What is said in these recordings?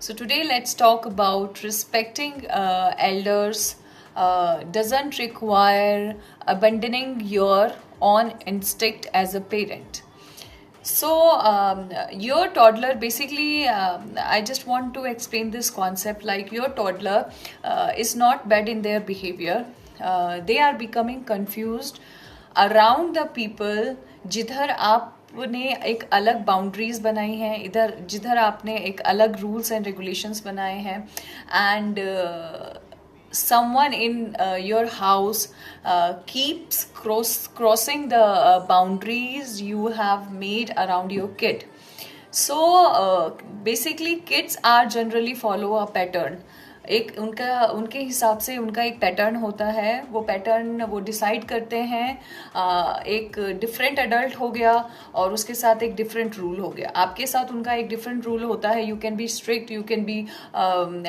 So today let's talk about respecting elders doesn't require abandoning your own instinct as a parent. So, your toddler basically, I just want to explain this concept like your toddler is not bad in their behavior. They are becoming confused around the people जिधर आपने एक अलग boundaries बनाई हैं, इधर जिधर आपने एक अलग रूल्स एंड रेगुलेशंस बनाए हैं and someone in your house keeps crossing the boundaries you have made around your kid. So basically kids are generally follow a pattern. एक उनके हिसाब से उनका एक पैटर्न होता है, वो पैटर्न वो डिसाइड करते हैं. एक डिफरेंट अडल्ट हो गया और उसके साथ एक डिफरेंट रूल हो गया. आपके साथ उनका एक डिफरेंट रूल होता है. You can be strict, you can be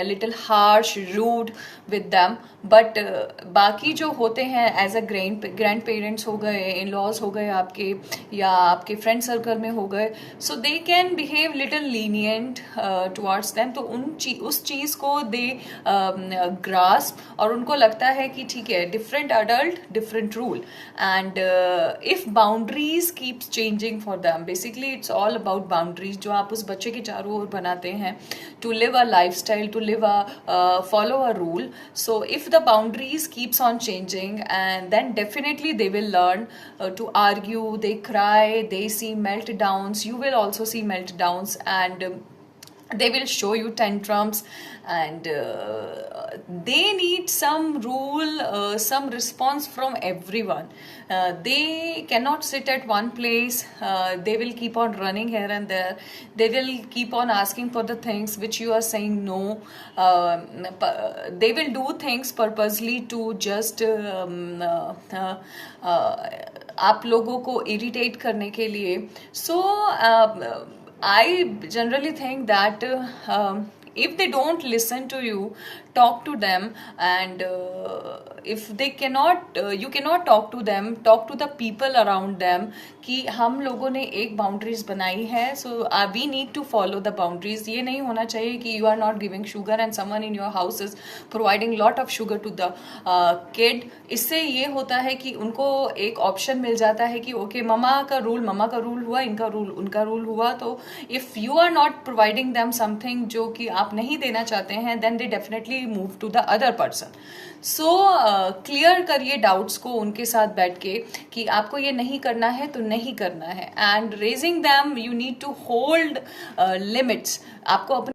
little harsh, rude with them, but बाकी जो होते हैं एज अ ग्रैंड पेरेंट्स हो गए, इन लॉज हो गए आपके, या आपके फ्रेंड सर्कल में हो गए, so they can behave little lenient towards them. तो उस चीज़ को दे ग्रास्प और उनको लगता है कि ठीक है, different adult different rule. And if boundaries keeps changing for them, basically it's all about boundaries जो आप उस बच्चे के चारों ओर बनाते हैं to live a life style, to live a follow a rule. So if the boundaries keeps on changing, and then definitely they will learn to argue, they cry, they see meltdowns, you will also see meltdowns, and they will show you tantrums, and they need some rule, some response from everyone. They cannot sit at one place. They will keep on running here and there. They will keep on asking for the things which you are saying no. They will do things purposely to just आप लोगों को irritate करने के लिए. So I generally think that if they don't listen to you, talk to them, and if they cannot, you cannot talk to them, talk to the people around them कि हम लोगों ने एक बाउंड्रीज बनाई है, so we need to follow the boundaries. ये नहीं होना चाहिए कि you are not giving sugar and someone in your house is providing lot of sugar to the kid. इससे ये होता है कि उनको एक ऑप्शन मिल जाता है कि ओके, मम्मा का रूल हुआ, इनका रूल उनका रूल हुआ. तो if you are not providing them something जो कि आप नहीं देना चाहते हैं, then they definitely move to the other person. So clear करिए डाउट्स को उनके साथ बैठ के कि आपको ये नहीं करना है तो नहीं करना है. And raising them, you need to hold limits. आपको अपने